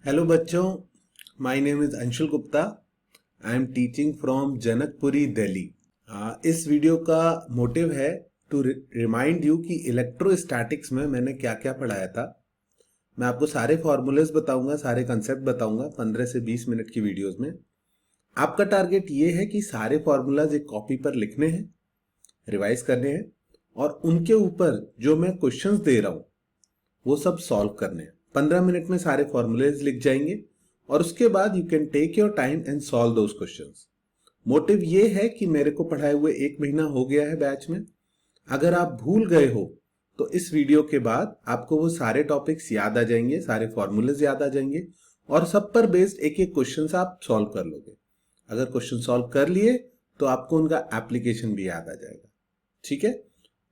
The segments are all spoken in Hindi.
हेलो बच्चों, my name is Anshul Gupta. I am teaching from Janakpuri Delhi. इस वीडियो का मोटिव है टू रिमाइंड यू कि इलेक्ट्रोस्टैटिक्स में मैंने क्या क्या पढ़ाया था। मैं आपको सारे फॉर्मूलेज बताऊंगा, सारे कंसेप्ट बताऊंगा 15 से 20 मिनट की वीडियोस में। आपका टारगेट ये है कि सारे फॉर्मूलाज एक कॉपी पर लिखने हैं, रिवाइज करने हैं और उनके ऊपर जो मैं क्वेश्चंस दे रहा हूं वो सब सॉल्व करने हैं। 15 मिनट में सारे फॉर्मूलेज लिख जाएंगे और उसके बाद you can take your time and solve those questions. Motive ये है कि मेरे को पढ़ाए हुए 1 महीना हो गया है बैच में। अगर आप भूल गए हो तो इस वीडियो के बाद आपको वो सारे टॉपिक्स याद आ जाएंगे, सारे फॉर्मूलेज याद आ जाएंगे और सब पर बेस्ड एक एक क्वेश्चन आप सॉल्व कर लोगे। अगर क्वेश्चन सॉल्व कर लिए तो आपको उनका एप्लीकेशन भी याद आ जाएगा। ठीक है,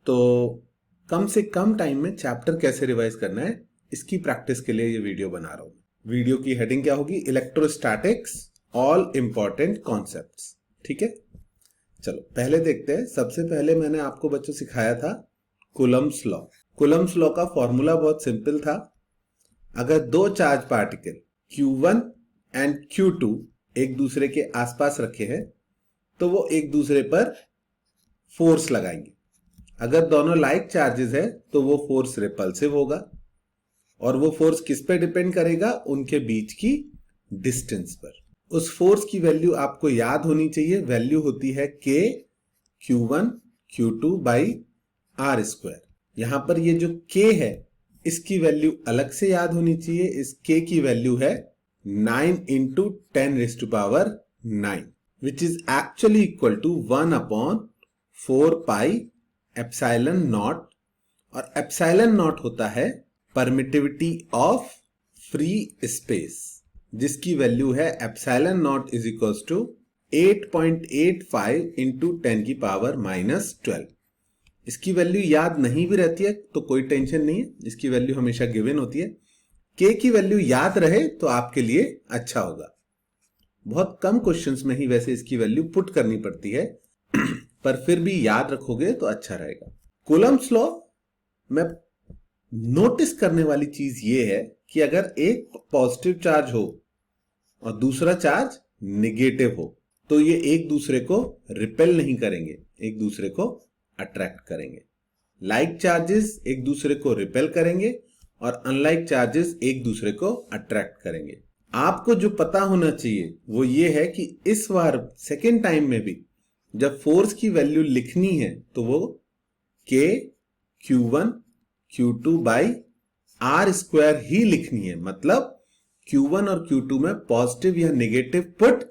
तो कम से कम टाइम में चैप्टर कैसे रिवाइज करना है इसकी प्रैक्टिस के लिए ये वीडियो बना रहा हूं। वीडियो की हेडिंग क्या होगी? Electrostatics all important concepts. ठीक है, चलो पहले देखते हैं। सबसे पहले मैंने आपको बच्चों सिखाया था कूलम्ब्स लॉ। कूलम्ब्स लॉ का फॉर्मूला बहुत सिंपल था। अगर दो charge particle Q1 and Q2 एक दूसरे के आसपास रखे हैं तो वो एक दूसरे पर फोर्स लगाएंगे। अगर दोनों लाइक चार्जेस है तो वो फोर्स रिपल्सिव होगा और वो फोर्स किस पे डिपेंड करेगा? उनके बीच की डिस्टेंस पर। उस फोर्स की वैल्यू आपको याद होनी चाहिए। वैल्यू होती है K Q1 Q2 by R square. यहां पर ये जो K है इसकी वैल्यू अलग से याद होनी चाहिए। इस K की वैल्यू है 9 into 10⁻⁹ which is actually equal to 1/4 pi epsilon naught. और एप्सिलॉन नॉट होता है परमिटिविटी ऑफ फ्री स्पेस, जिसकी वैल्यू है epsilon naught is equals to 8.85 into 10⁻⁻12। इसकी वैल्यू याद नहीं भी रहती है तो कोई टेंशन नहीं है, इसकी वैल्यू हमेशा गिवन होती है। के की वैल्यू याद रहे तो आपके लिए अच्छा होगा। बहुत कम क्वेश्चंस में ही वैसे इसकी वैल्यू पुट करनी पड़ती है पर फिर भी याद रखोगे तो अच्छा रहेगा। कूलम्ब्स लॉ में नोटिस करने वाली चीज ये है कि अगर एक पॉजिटिव चार्ज हो और दूसरा चार्ज निगेटिव हो तो ये एक दूसरे को रिपेल नहीं करेंगे, एक दूसरे को अट्रैक्ट करेंगे। लाइक चार्जेस एक दूसरे को रिपेल करेंगे और अनलाइक चार्जेस एक दूसरे को अट्रैक्ट करेंगे। आपको जो पता होना चाहिए वो ये है कि इस बार सेकेंड टाइम में भी जब फोर्स की वैल्यू लिखनी है तो वो K Q1 Q2 by R square ही लिखनी है। मतलब Q1 और Q2 में पॉजिटिव या नेगेटिव पुट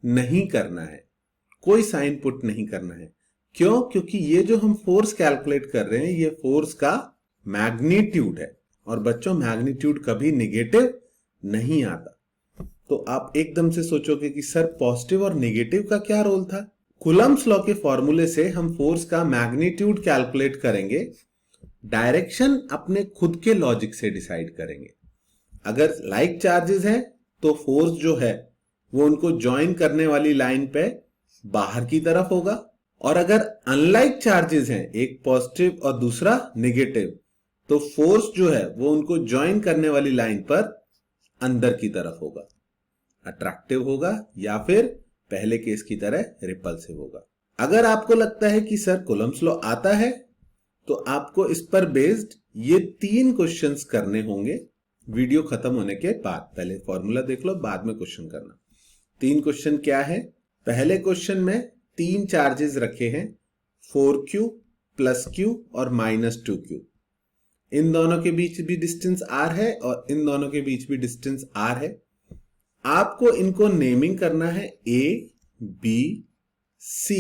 नहीं करना है, कोई साइन पुट नहीं करना है। क्यों? क्योंकि ये जो हम फोर्स कैलकुलेट कर रहे हैं ये फोर्स का मैग्नीट्यूड है और बच्चों मैग्नीट्यूड कभी नेगेटिव नहीं आता। तो आप एकदम से सोचोगे कि सर पॉजिटिव और नेगेटिव का क्या रोल था? कूलम्ब्स लॉ के फॉर्मूले से हम फोर्स का मैग्नीट्यूड कैलकुलेट करेंगे, डायरेक्शन अपने खुद के लॉजिक से डिसाइड करेंगे। अगर लाइक चार्जेस हैं तो फोर्स जो है वो उनको ज्वाइन करने वाली लाइन पे बाहर की तरफ होगा और अगर अनलाइक चार्जेस हैं, एक पॉजिटिव और दूसरा नेगेटिव, तो फोर्स जो है वो उनको ज्वाइन करने वाली लाइन पर अंदर की तरफ होगा, अट्रैक्टिव होगा या फिर पहले केस की तरह रिपल्सिव होगा। अगर आपको लगता है कि सर कूलम्ब्स लॉ आता है तो आपको इस पर बेस्ड ये 3 क्वेश्चंस करने होंगे वीडियो खत्म होने के बाद। पहले फॉर्मूला देख लो, बाद में क्वेश्चन करना। 3 क्वेश्चन क्या है? पहले क्वेश्चन में 3 चार्जेस रखे हैं, 4Q प्लस Q और -2Q। इन दोनों के बीच भी डिस्टेंस R है और इन दोनों के बीच भी डिस्टेंस R है। आपको इनको नेमिंग करना है A, B, C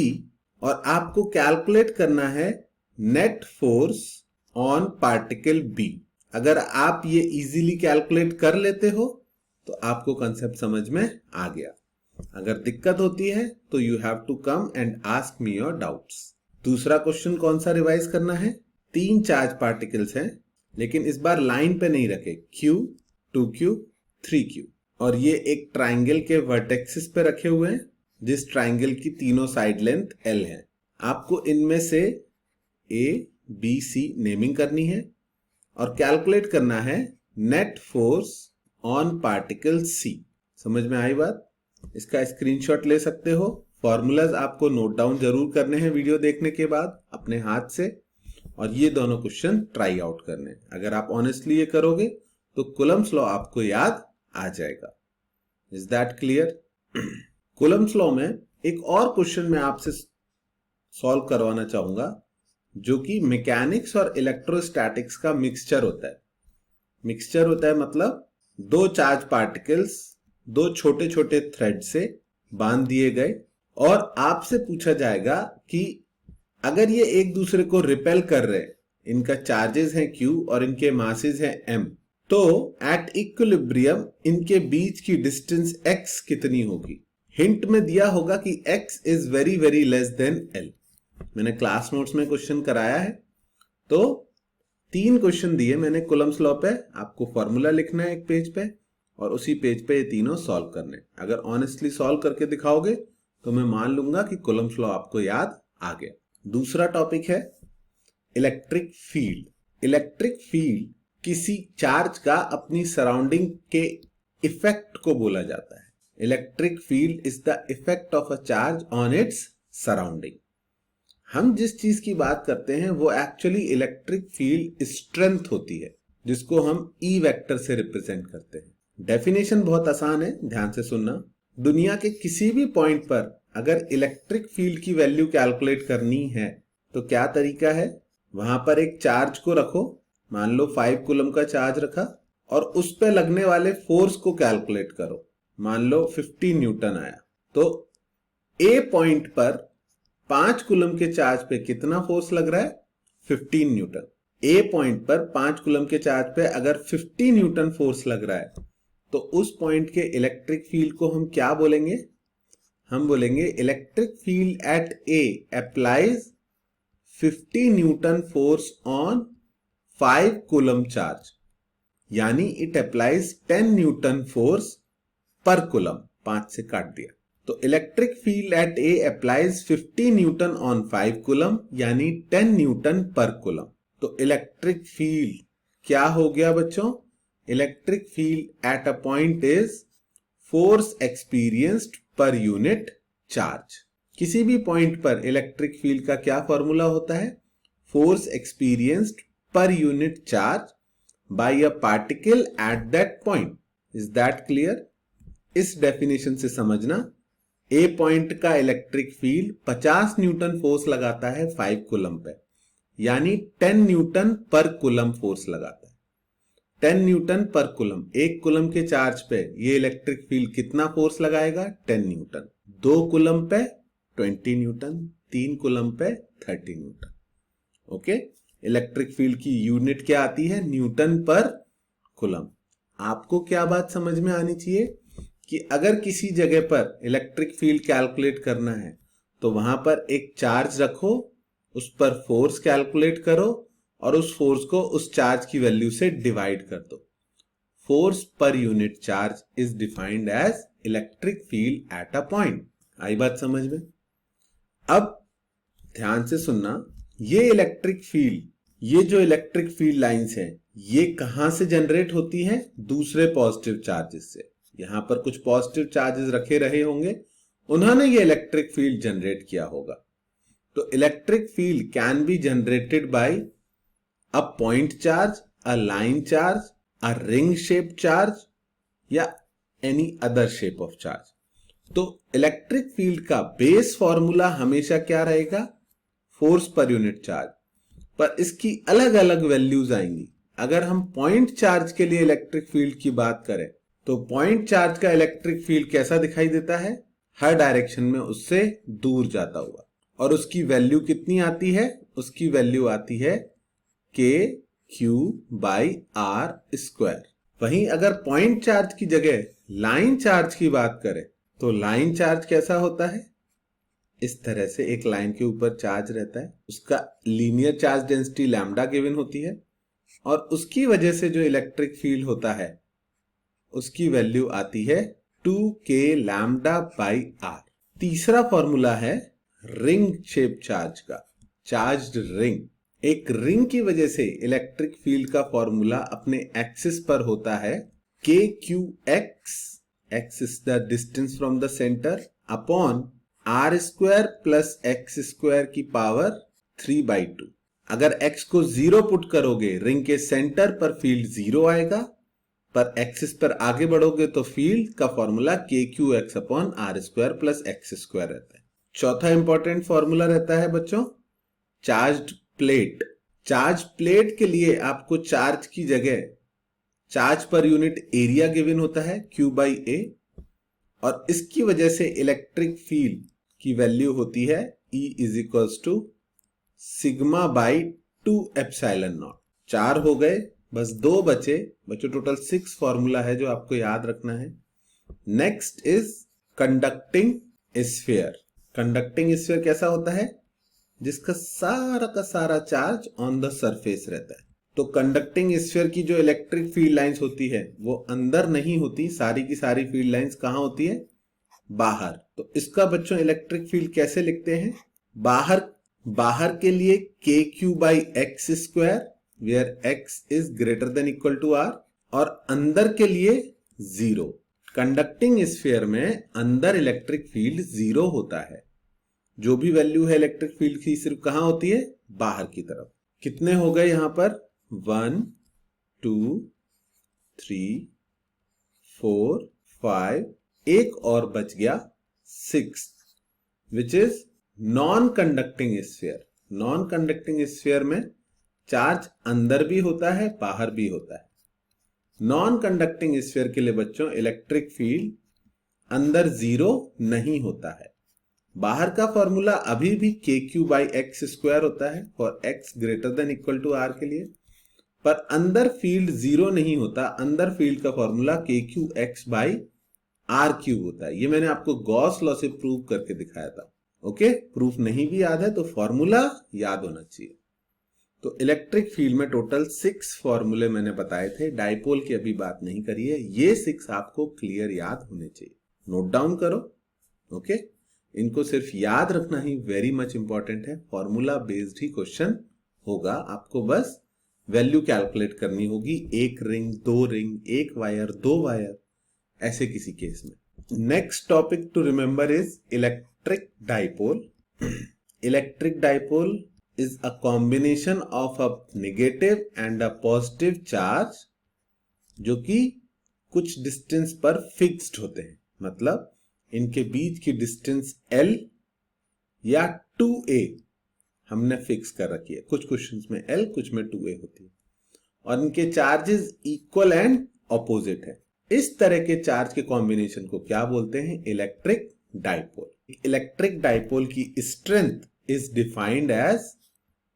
और आपको कैलकुलेट करना है net force on particle B। अगर आप ये इजीली कैलकुलेट कर लेते हो तो आपको कंसेप्ट समझ में आ गया। अगर दिक्कत होती है तो you have to come and ask me your doubts. दूसरा क्वेश्चन कौन सा रिवाइज करना है? 3 चार्ज पार्टिकल्स हैं लेकिन इस बार लाइन पे नहीं रखे, Q, 2Q, 3Q और ये एक ट्राइंगल के वर्टेक्सिस पे रखे हुए हैं जिस ट्राइंगल की तीनों साइड लेंथ L है। आपको इनमें से A, B, C नेमिंग करनी है और कैलकुलेट करना है net force on particle C। समझ में आई बात? इसका स्क्रीनशॉट ले सकते हो। फॉर्मूलाज आपको नोट डाउन जरूर करने हैं वीडियो देखने के बाद अपने हाथ से, और ये दोनों क्वेश्चन ट्राई आउट करने हैं। अगर आप ऑनेस्टली ये करोगे तो कूलम्स लॉ आपको याद आ जाएगा। Is that clear? Coulomb's law में एक और क्वेश्चन मैं आपसे सॉल्व करवाना चाहूंगा, जो कि मैकेनिक्स और इलेक्ट्रोस्टैटिक्स का मिक्सचर होता है। मिक्सचर होता है मतलब दो चार्ज पार्टिकल्स दो छोटे छोटे थ्रेड से बांध दिए गए, और आपसे पूछा जाएगा कि अगर ये एक दूसरे को रिपेल कर रहे, इनका चार्जेस है Q और इनके मासेस है M, तो एट इक्विलिब्रियम इनके बीच की डिस्टेंस x कितनी होगी? हिंट में दिया होगा कि x is very very less than L। मैंने क्लास नोट्स में क्वेश्चन कराया है, तो 3 क्वेश्चन दिए मैंने कूलम्स लॉ पे। आपको फॉर्मूला लिखना है एक पेज पे, और उसी पेज पे ये तीनों सॉल्व करने। अगर ऑनेस्टली सॉल्व करके दिखाओगे तो मैं मान लूंगा कि कूलम्स लॉ आपको याद आ गया। दूसरा टॉपिक है इलेक्ट्रिक फील्ड। इलेक्ट्रिक फील्ड किसी चार्ज का अपनी सराउंडिंग के इफेक्ट को बोला जाता है। Electric field is the effect of a charge on its surrounding. हम जिस चीज की बात करते हैं वो एक्चुअली इलेक्ट्रिक फील्ड स्ट्रेंथ होती है, जिसको हम ई वेक्टर से रिप्रेजेंट करते हैं। डेफिनेशन बहुत आसान है, ध्यान से सुनना। दुनिया के किसी भी पॉइंट पर अगर इलेक्ट्रिक फील्ड की वैल्यू कैलकुलेट करनी है तो क्या तरीका है? वहां पर एक चार्ज को रखो, मान लो 5 कूलम का चार्ज रखा, और उस पर लगने वाले फोर्स को कैलकुलेट करो। मान लो 50 न्यूटन आया, तो ए पॉइंट पर 5 कूलम के चार्ज पे कितना फोर्स लग रहा है? 15 न्यूटन। ए पॉइंट पर 5 कूलम के चार्ज पे अगर 50 न्यूटन फोर्स लग रहा है, तो उस पॉइंट के इलेक्ट्रिक फील्ड को हम क्या बोलेंगे? हम बोलेंगे electric field eight A applies 50 Newton force on 5 coulomb charge, यानी इट अप्लाइज 10 न्यूटन फोर्स पर कूलम। 5 से काट दिया, तो electric field eight A applies 50 Newton on 5 coulomb, यानी 10 न्यूटन पर कूलम। तो इलेक्ट्रिक फील्ड क्या हो गया बच्चों? Electric field at a point is force experienced पर यूनिट चार्ज। किसी भी पॉइंट पर इलेक्ट्रिक फील्ड का क्या फॉर्मूला होता है? फोर्स एक्सपीरियंस्ड पर unit charge by a particle at that point. Is that clear? इस डेफिनेशन से समझना, ए पॉइंट का इलेक्ट्रिक फील्ड 50 न्यूटन फोर्स लगाता है 5 कूलम पे, यानी 10 न्यूटन पर कूलम फोर्स लगाता है। 10 न्यूटन पर कूलम, 1 कूलम के चार्ज पे ये इलेक्ट्रिक फील्ड कितना फोर्स लगाएगा? 10 न्यूटन। 2 कूलम पे 20 न्यूटन, 3 कूलम पे 30 न्यूटन। ओके, इलेक्ट्रिक फील्ड की यूनिट क्या आती है? न्यूटन पर कूलम। आपको क्या बात समझ में आनी चाहिए कि अगर किसी जगह पर इलेक्ट्रिक फील्ड कैलकुलेट करना है तो वहां पर एक चार्ज रखो, उस पर फोर्स कैलकुलेट करो, और उस फोर्स को उस चार्ज की वैल्यू से डिवाइड कर दो। Force per unit charge is defined as electric field at a point. आई बात समझ में? अब ध्यान से सुनना, ये इलेक्ट्रिक फील्ड, ये जो इलेक्ट्रिक फील्ड लाइंस हैं, ये कहां से जनरेट होती हैं? दूसरे पॉजिटिव चार्जेस से। यहां पर कुछ पॉजिटिव चार्जेस रखे रहे होंगे, उन्होंने ये इलेक्ट्रिक फील्ड जनरेट किया होगा। तो electric field can be generated by a point charge, a line charge, a ring shape charge, या any other shape of charge. तो इलेक्ट्रिक फील्ड का बेस फॉर्मूला हमेशा क्या रहेगा? फोर्स पर यूनिट चार्ज, पर इसकी अलग अलग वैल्यूज आएंगी। अगर हम पॉइंट चार्ज के लिए इलेक्ट्रिक फील्ड की बात करें तो पॉइंट चार्ज का इलेक्ट्रिक फील्ड कैसा दिखाई देता है? हर डायरेक्शन में उससे दूर जाता हुआ, और उसकी वैल्यू कितनी आती है? उसकी वैल्यू आती है KQ/R²। वहीं अगर पॉइंट चार्ज की जगह लाइन चार्ज की बात करें तो लाइन चार्ज कैसा होता है? इस तरह से एक लाइन के ऊपर चार्ज रहता है, उसका linear charge density lambda given होती है, और उसकी वजह से जो इलेक्ट्रिक फील्ड होता है उसकी वैल्यू आती है 2K λ/R। तीसरा फॉर्मूला है रिंग शेप चार्ज का, चार्ज्ड रिंग। एक रिंग की वजह से इलेक्ट्रिक फील्ड का फॉर्मूला अपने एक्सिस पर होता है K q x, x is the distance from the centre, upon r square plus x square की पावर 3/2। अगर x को 0 पुट करोगे रिंग के सेंटर पर फील्ड 0 आएगा, पर एक्सिस पर आगे बढ़ोगे तो फील्ड का formula K q x upon r square plus x square रहता है। चौथा इंपॉर्टेंट फॉर्मूला रहता है बच्चों चार्ज्ड प्लेट। चार्ज प्लेट के लिए आपको चार्ज की जगह charge per unit area given होता है Q/A, और इसकी वजह से इलेक्ट्रिक फील्ड की वैल्यू होती है E is equals to sigma by 2 epsilon naught. 4 हो गए, बस 2 बचे। बच्चों टोटल 6 फॉर्मूला है जो आपको याद रखना है। Next is conducting sphere. Conducting sphere कैसा होता है? जिसका सारा का सारा चार्ज ऑन द सरफेस रहता है। तो कंडक्टिंग स्फीयर की जो इलेक्ट्रिक फील्ड लाइंस होती है वो अंदर नहीं होती, सारी की सारी फील्ड लाइंस कहां होती है? बाहर। तो इसका बच्चों इलेक्ट्रिक फील्ड कैसे लिखते हैं? बाहर के लिए K Q by x square, where x is greater than equal to r, और अंदर के लिए 0। कंडक्टिंग स्फीयर में अंदर इलेक्ट्रिक फील्ड 0 होता है। जो भी वैल्यू है इलेक्ट्रिक फील्ड की सिर्फ कहां होती है? बाहर की तरफ। कितने हो गए यहां पर? 1 2 3 4 5, एक और बच गया 6, which is non conducting sphere. Non conducting sphere में चार्ज अंदर भी होता है, बाहर भी होता है। नॉन कंडक्टिंग स्फीयर के लिए बच्चों इलेक्ट्रिक फील्ड अंदर 0 नहीं होता है। बाहर का फॉर्मूला अभी भी के क्यू बाई एक्स स्क्वायर होता है for x greater than equal to r के लिए, पर अंदर फील्ड 0 नहीं होता। अंदर फील्ड का formula K q x by r cube होता है। ये मैंने आपको गॉस लॉ से प्रूव करके दिखाया था। ओके, प्रूफ नहीं भी याद है तो फॉर्मूला याद होना चाहिए। तो इलेक्ट्रिक फील्ड में टोटल 6 फॉर्मूले मैंने बताए थे, डाइपोल की अभी बात नहीं करी है। ये 6 आपको क्लियर याद होने चाहिए, नोट डाउन करो। ओके, इनको सिर्फ याद रखना ही वेरी मच इंपॉर्टेंट है। फॉर्मूला बेस्ड ही क्वेश्चन होगा, आपको बस वैल्यू कैलकुलेट करनी होगी। 1 रिंग, 2 रिंग, 1 वायर, 2 वायर, ऐसे किसी केस में। Next topic to remember is electric dipole. Electric dipole is a combination of a negative and a positive charge जो कि कुछ डिस्टेंस पर फिक्स्ड होते हैं। मतलब इनके बीच की डिस्टेंस L या 2A हमने फिक्स कर रखी है। कुछ क्वेश्चंस में L, कुछ में 2A होती है, और इनके चार्जेस इक्वल एंड ऑपोजिट है। इस तरह के चार्ज के कॉम्बिनेशन को क्या बोलते हैं? Electric dipole. इलेक्ट्रिक डाइपोल की strength is defined as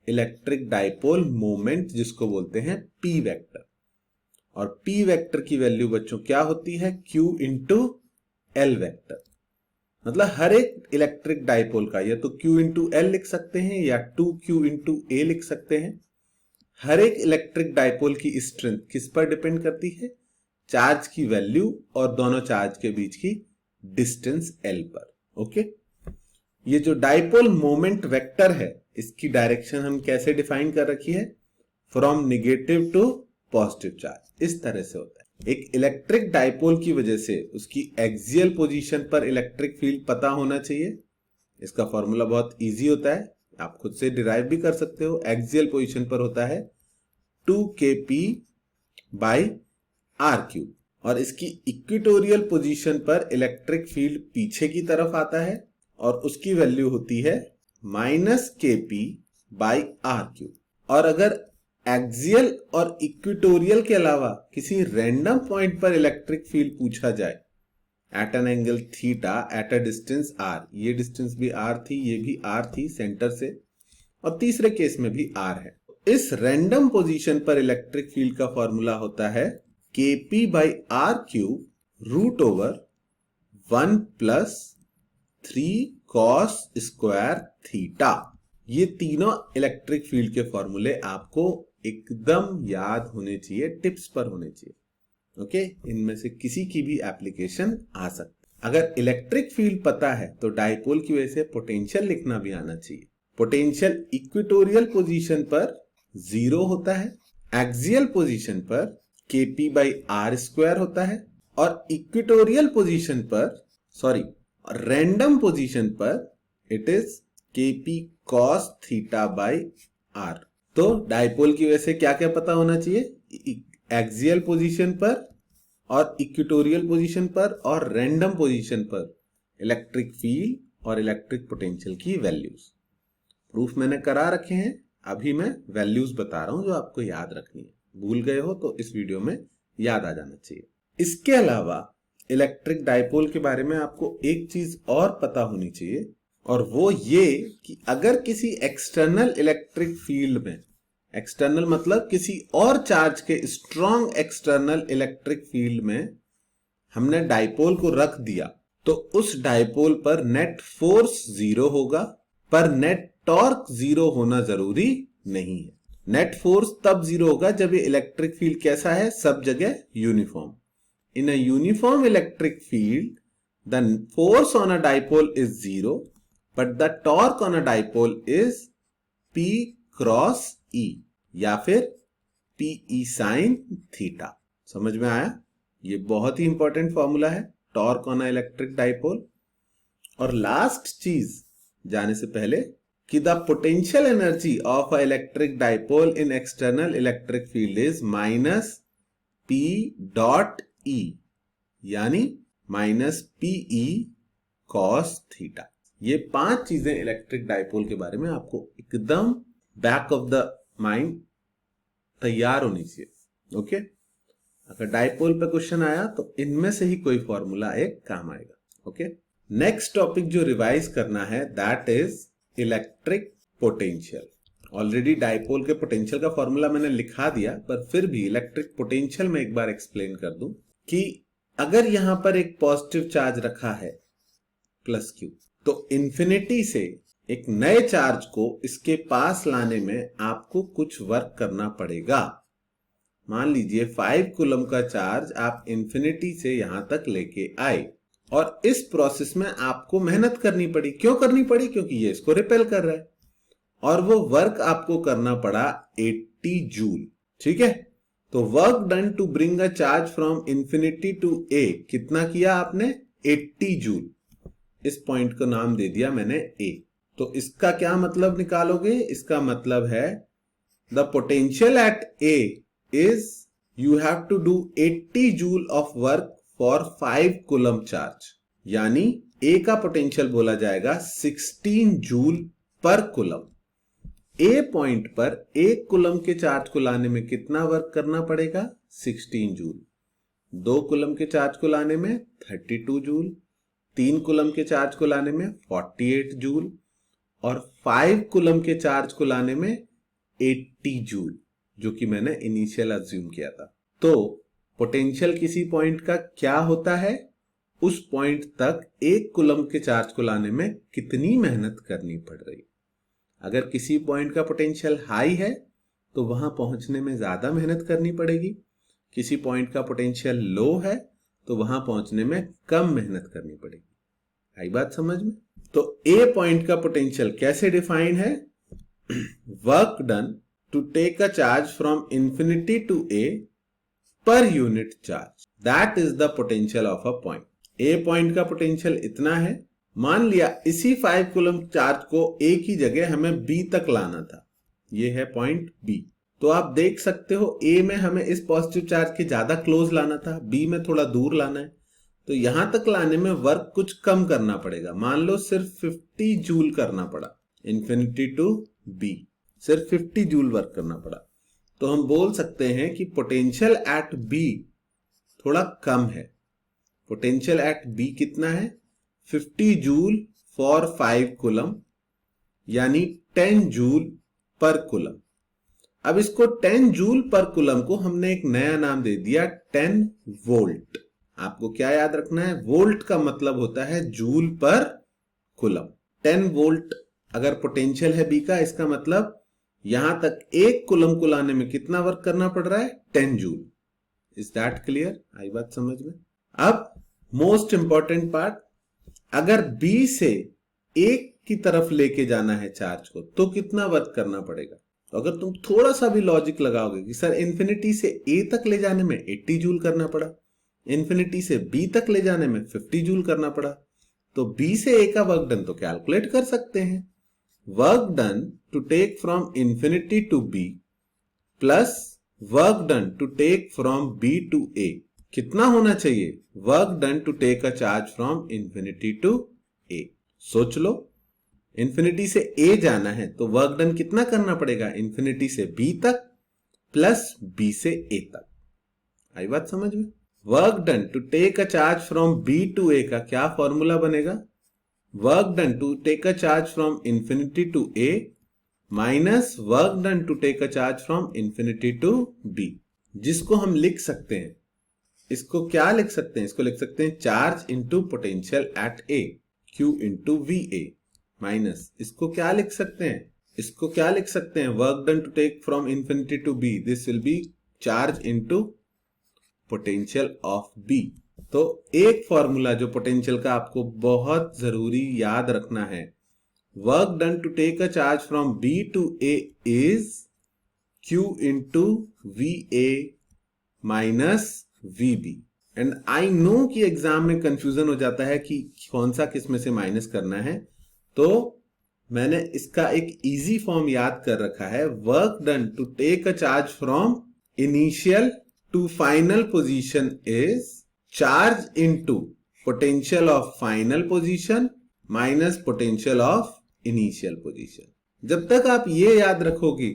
electric dipole moment, जिसको बोलते हैं P वेक्टर। और P वेक्टर की वैल्यू बच्चों क्या होती है? Q into L vector. मतलब हर एक इलेक्ट्रिक डाइपोल का या तो Q इंटू L लिख सकते हैं या 2Q इंटू A लिख सकते हैं। हर एक इलेक्ट्रिक डाइपोल की स्ट्रेंथ किस पर डिपेंड करती है? चार्ज की वैल्यू और दोनों चार्ज के बीच की डिस्टेंस L पर। ओके, ये जो डाइपोल मोमेंट वेक्टर है इसकी डायरेक्शन हम कैसे डिफाइन कर रखी है? From negative to positive charge. इस तरह से होता है। एक इलेक्ट्रिक डाइपोल की वजह से उसकी एक्सियल पोजीशन पर इलेक्ट्रिक फील्ड पता होना चाहिए। इसका फॉर्मूला बहुत इजी होता है, आप खुद से डिराइव भी कर सकते हो। एक्सियल पोजीशन पर होता है 2kp बाई आर क्यूब, और इसकी इक्वेटोरियल पोजीशन पर इलेक्ट्रिक फील्ड पीछे की तरफ आता है और उसकी वैल्यू होती है -kp बाई आर क्यूब। और अगर एक्सियल और इक्वेटोरियल के अलावा किसी रैंडम पॉइंट पर इलेक्ट्रिक फील्ड पूछा जाए at an angle theta at a distance r, ये डिस्टेंस भी r थी, ये भी r थी सेंटर से, और तीसरे केस में भी r है। इस रैंडम पोजीशन पर इलेक्ट्रिक फील्ड का फॉर्मूला होता है kp by r cube root over 1 plus 3 cos square theta. ये तीनों इलेक्ट्रिक फील्ड के फॉर्मूले आपको एकदम याद होने चाहिए, टिप्स पर होने चाहिए। ओके, इनमें से किसी की भी एप्लीकेशन आ सकती है। अगर इलेक्ट्रिक फील्ड पता है तो डाइपोल की वजह से पोटेंशियल लिखना भी आना चाहिए। पोटेंशियल इक्वेटोरियल पोजीशन पर 0 होता है, एक्सियल पोजीशन पर Kp बाई आर स्क्वायर होता है, और इक्वेटोरियल पोजीशन पर, सॉरी रैंडम पोजीशन पर it is Kp cos theta by r. तो डायपोल की वजह से क्या क्या पता होना चाहिए, एक्सियल पोजीशन पर और इक्वेटोरियल पोजीशन पर और रैंडम पोजीशन पर इलेक्ट्रिक फील्ड और इलेक्ट्रिक पोटेंशियल की वैल्यूज। प्रूफ मैंने करा रखे हैं, अभी मैं वैल्यूज बता रहा हूं जो आपको याद रखनी है। भूल गए हो तो इस वीडियो में याद आ जाना चाहिए। इसके अलावा इलेक्ट्रिक डायपोल के बारे में आपको एक चीज और पता होनी चाहिए, और वो ये कि अगर किसी एक्सटर्नल इलेक्ट्रिक फील्ड में, एक्सटर्नल मतलब किसी और चार्ज के स्ट्रॉन्ग एक्सटर्नल इलेक्ट्रिक फील्ड में हमने डायपोल को रख दिया, तो उस डायपोल पर नेट फोर्स जीरो होगा, पर नेट टॉर्क जीरो होना जरूरी नहीं है। नेट फोर्स तब जीरो होगा जब ये इलेक्ट्रिक फील्ड कैसा है, सब जगह uniform. In a uniform electric field the force on a dipole is zero, but the torque on a dipole is P cross E या फिर PE साइन थीटा। समझ में आया? ये बहुत ही इंपॉर्टेंट फॉर्मूला है, torque on a electric dipole. और लास्ट चीज जाने से पहले कि the potential energy of a electric dipole in external electric field is minus P dot E, यानी माइनस PE कॉस थीटा। ये 5 चीजें इलेक्ट्रिक डायपोल के बारे में आपको एकदम बैक ऑफ द माइंड तैयार होनी चाहिए। ओके, अगर डायपोल पे क्वेश्चन आया तो इनमें से ही कोई फॉर्मूला एक काम आएगा। ओके, नेक्स्ट टॉपिक जो रिवाइज करना है that is electric potential. Already dipole के पोटेंशियल का फॉर्मूला मैंने लिखा दिया, पर फिर भी इलेक्ट्रिक पोटेंशियल में एक बार एक्सप्लेन कर दूं कि अगर यहां पर एक पॉजिटिव चार्ज रखा है प्लस Q, तो इन्फिनिटी से एक नए चार्ज को इसके पास लाने में आपको कुछ वर्क करना पड़ेगा। मान लीजिए 5 कूलम का चार्ज आप इन्फिनिटी से यहां तक लेके आए, और इस प्रोसेस में आपको मेहनत करनी पड़ी। क्यों करनी पड़ी? क्योंकि ये इसको रिपेल कर रहा है, और वो वर्क आपको करना पड़ा 80 जूल। ठीक है, तो work done to bring a charge from infinity to A कितना किया आपने? 80 जूल। इस पॉइंट को नाम दे दिया मैंने A। तो इसका क्या मतलब निकालोगे? इसका मतलब है the potential at A is you have to do 80 joule of work for 5 coulomb charge, यानी A का पोटेंशियल बोला जाएगा 16 जूल पर कूलम। A पॉइंट पर 1 कूलम के चार्ज को लाने में कितना वर्क करना पड़ेगा? 16 जूल। 2 कूलम के चार्ज को लाने में 32 जूल, 3 कूलम के चार्ज को लाने में 48 जूल, और 5 कूलम के चार्ज को लाने में 80 जूल, जो कि मैंने इनिशियल अज्यूम किया था। तो पोटेंशियल किसी पॉइंट का क्या होता है, उस पॉइंट तक 1 कूलम के चार्ज को लाने में कितनी मेहनत करनी पड़ रही। अगर किसी पॉइंट का पोटेंशियल हाई है तो वहां पहुंचने में ज्यादा मेहनत करनी पड़ेगी, किसी पॉइंट का पोटेंशियल लो है तो वहां पहुंचने में कम मेहनत करनी पड़ेगी। आई बात समझ में? तो A पॉइंट का पोटेंशियल कैसे डिफाइन है? Work done to take a charge from infinity to A per unit charge, that is the potential of a point. A point का पोटेंशियल इतना है, मान लिया इसी 5 कूलम चार्ज को A की जगह हमें B तक लाना था, ये है पॉइंट B। तो आप देख सकते हो A में हमें इस पॉजिटिव चार्ज के ज्यादा क्लोज लाना था, B में थोड़ा दूर लाना है, तो यहां तक लाने में वर्क कुछ कम करना पड़ेगा। मान लो सिर्फ 50 जूल करना पड़ा, इन्फिनिटी टू B सिर्फ 50 जूल वर्क करना पड़ा। तो हम बोल सकते हैं कि पोटेंशियल एट B थोड़ा कम है। पोटेंशियल एट B कितना है? 50 जूल फॉर 5 कूलम, यानी 10 जूल पर कूलम। अब इसको 10 जूल पर कूलम को हमने एक नया नाम दे दिया 10 वोल्ट। आपको क्या याद रखना है? वोल्ट का मतलब होता है जूल पर कूलम। 10 वोल्ट अगर पोटेंशियल है B का, इसका मतलब यहां तक 1 कूलम को लाने में कितना वर्क करना पड़ रहा है? 10 जूल। Is that clear? आई बात समझ में? अब मोस्ट इंपॉर्टेंट पार्ट, अगर B से 1 की तरफ लेके जाना है चार्ज को तो कितना वर्क करना पड़ेगा? तो अगर तुम थोड़ा सा भी लॉजिक लगाओगे कि सर इन्फिनिटी से ए तक ले जाने में 80 जूल करना पड़ा, इन्फिनिटी से बी तक ले जाने में 50 जूल करना पड़ा, तो बी से ए का वर्क डन तो कैलकुलेट कर सकते हैं। Work done to take from infinity to B plus work done to take from B to A कितना होना चाहिए? Work done to take a charge from infinity to A. सोच लो, इन्फिनिटी से ए जाना है तो वर्क डन कितना करना पड़ेगा? इन्फिनिटी से बी तक प्लस बी से ए तक। आई बात समझ में? Work done to take a charge from B to A का क्या फॉर्मूला बनेगा? Work done to take a charge from infinity to A minus work done to take a charge from infinity to B, जिसको हम लिख सकते हैं, इसको क्या लिख सकते हैं? इसको लिख सकते हैं charge into potential at A, Q into V A, minus इसको क्या लिख सकते हैं? इसको क्या लिख सकते हैं? Work done to take from infinity to B, this will be charge into potential of B. तो एक फॉर्मूला जो पोटेंशियल का आपको बहुत जरूरी याद रखना है, work done to take a charge from B to A is q into V A minus V B. And I know कि एग्जाम में कंफ्यूजन हो जाता है कि कौन सा किस में से माइनस करना है, तो मैंने इसका एक इजी फॉर्म याद कर रखा है। Work done to take a charge from initial to final position is charge into potential of final position minus potential of initial position. जब तक आप ये याद रखोगे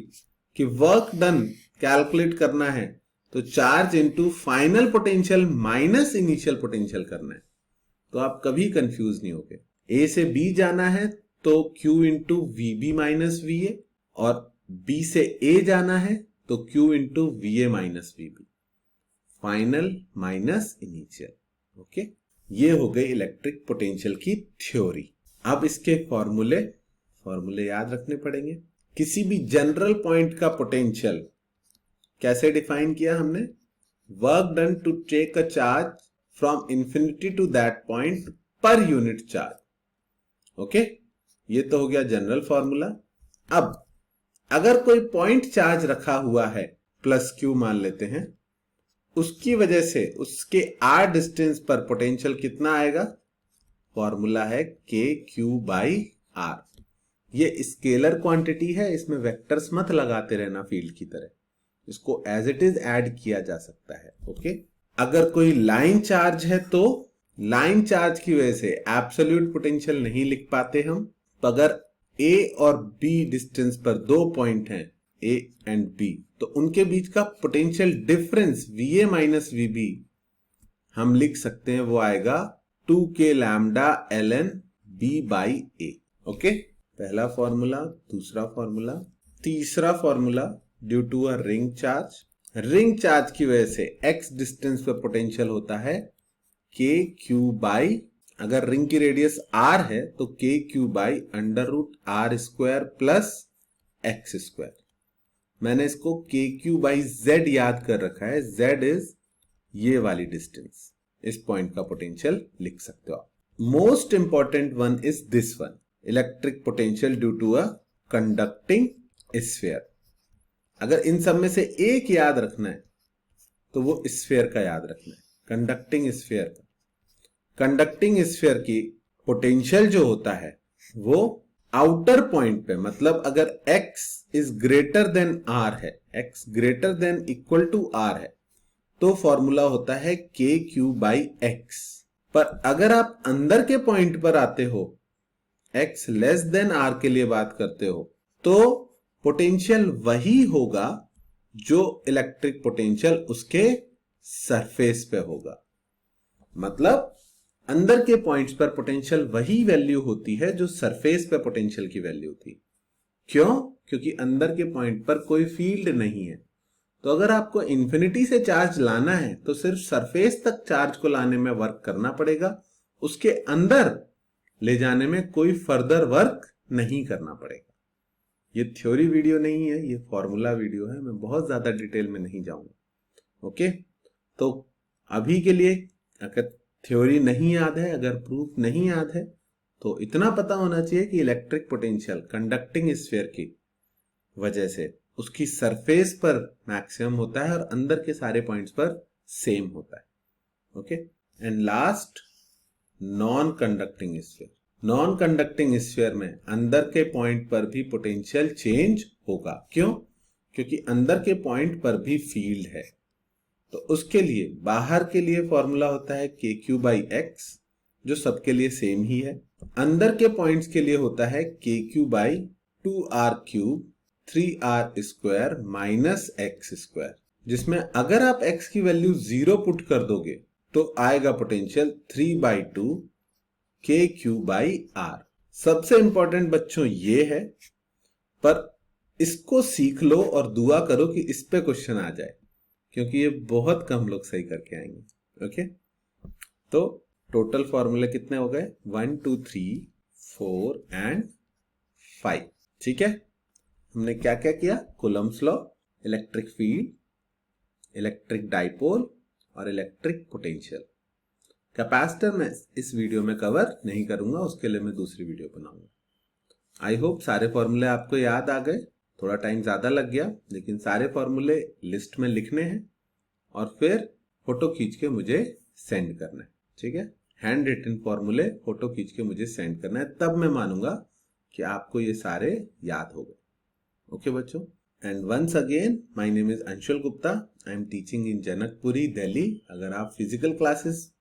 कि वर्क डन कैलकुलेट करना है तो charge into final potential minus initial potential करना है, तो आप कभी कंफ्यूज नहीं होगे। ए से बी जाना है तो Q into V B minus V A, और B से A जाना है तो Q into V A minus V B, final minus initial. Okay, ये हो गई इलेक्ट्रिक पोटेंशियल की थ्योरी। अब इसके फॉर्मूले याद रखने पड़ेंगे। किसी भी जनरल पॉइंट का पोटेंशियल कैसे डिफाइन किया हमने? Work done to take a charge from infinity to that point per unit charge. Okay, ये तो हो गया जनरल फॉर्मूला। अब अगर कोई पॉइंट चार्ज रखा हुआ है प्लस क्यू मान लेते हैं, उसकी वजह से उसके आर डिस्टेंस पर पोटेंशियल कितना आएगा? फॉर्मूला है के क्यू बाई आर। ये स्केलर क्वांटिटी है, इसमें वेक्टर्स मत लगाते रहना फील्ड की तरह, इसको एज इट इज ऐड किया जा सकता है। ओके, अगर कोई लाइन चार्ज है तो लाइन चार्ज की वजह से एब्सोल्यूट पोटेंशियल नहीं लिख पाते हम। तो अगर ए और बी डिस्टेंस पर दो पॉइंट हैं, ए एंड बी, तो उनके बीच का potential difference V A minus V B हम लिख सकते हैं, वो आएगा 2k lambda L N B by A. Okay, पहला फॉर्मूला, दूसरा फॉर्मूला, तीसरा formula, due to a ring charge, ring charge की वजह से x डिस्टेंस पर पोटेंशियल होता है के क्यू बाई, अगर रिंग की रेडियस r है तो K Q by under root R square plus x square. मैंने इसको के क्यू बाई जेड याद कर रखा है, z इज ये वाली डिस्टेंस, इस पॉइंट का पोटेंशियल लिख सकते हो आप। Most important one is this one, electric potential due to a conducting sphere. अगर इन सब में से एक याद रखना है तो वो स्फीयर का याद रखना है, कंडक्टिंग स्फीयर का। कंडक्टिंग स्फीयर की पोटेंशियल जो होता है वो आउटर पॉइंट पे, मतलब अगर x is greater than r है, x greater than equal to r है, तो फॉर्मूला होता है के क्यू बाई एक्स। पर अगर आप अंदर के पॉइंट पर आते हो, x लेस देन r के लिए बात करते हो, तो पोटेंशियल वही होगा जो इलेक्ट्रिक पोटेंशियल उसके सरफेस पे होगा। मतलब अंदर के पॉइंट्स पर पोटेंशियल वही वैल्यू होती है जो सरफेस पे पोटेंशियल की वैल्यू थी। क्यों? क्योंकि अंदर के पॉइंट पर कोई फील्ड नहीं है। तो अगर आपको इंफिनिटी से चार्ज लाना है तो सिर्फ सरफेस तक चार्ज को लाने में वर्क करना पड़ेगा, उसके अंदर ले जाने में कोई फर्दर वर्क नहीं करना पड़ेगा। ये थ्योरी वीडियो नहीं है, ये फॉर्मूला वीडियो है, मैं बहुत ज्यादा डिटेल में नहीं जाऊंगा। ओके, तो अभी के लिए अगर थ्योरी नहीं याद है, अगर प्रूफ नहीं याद है, तो इतना पता होना चाहिए कि इलेक्ट्रिक पोटेंशियल कंडक्टिंग स्फीयर की वजह से उसकी सरफेस पर मैक्सिमम होता है और अंदर के सारे पॉइंट्स पर सेम होता है। Okay, and last non conducting sphere. Non conducting sphere में अंदर के पॉइंट पर भी पोटेंशियल चेंज होगा। क्यों? क्योंकि अंदर के पॉइंट पर भी फील्ड है। तो उसके लिए बाहर के लिए फॉर्मूला होता है KQ/X, जो सबके लिए सेम ही है। अंदर के पॉइंट्स के लिए होता है KQ/2R³ 3R² माइनस x², जिसमें अगर आप x की वैल्यू 0 पुट कर दोगे तो आएगा पोटेंशियल 3/2 KQ/R। सबसे इंपॉर्टेंट बच्चों ये है, पर इसको सीख लो और दुआ करो कि इस पे क्वेश्चन आ जाए, क्योंकि ये बहुत कम लोग सही करके आएंगे। ओके, तो टोटल फॉर्मूले कितने हो गए? 1 2 3 4 एंड 5। ठीक है, हमने क्या क्या किया? Coulomb's law, electric field, electric dipole और इलेक्ट्रिक पोटेंशियल। कैपेसिटर में इस वीडियो में कवर नहीं करूंगा, उसके लिए मैं दूसरी वीडियो बनाऊंगा। आई होप सारे फॉर्मूले आपको याद आ गए। थोड़ा टाइम ज्यादा लग गया, लेकिन सारे फॉर्मूले लिस्ट में लिखने हैं और फिर फोटो खींच के मुझे सेंड करना है। ठीक है, हैंड रिटन फॉर्मूले फोटो खींच के मुझे सेंड करना है, तब मैं मानूंगा कि आपको ये सारे याद हो गए। ओके बच्चों, and once again my name is Anshul Gupta. I am teaching in Janakpuri, Delhi. अगर आप फिजिकल क्लासेस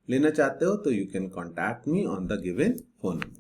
लेना चाहते हो तो you can contact me on the given phone number.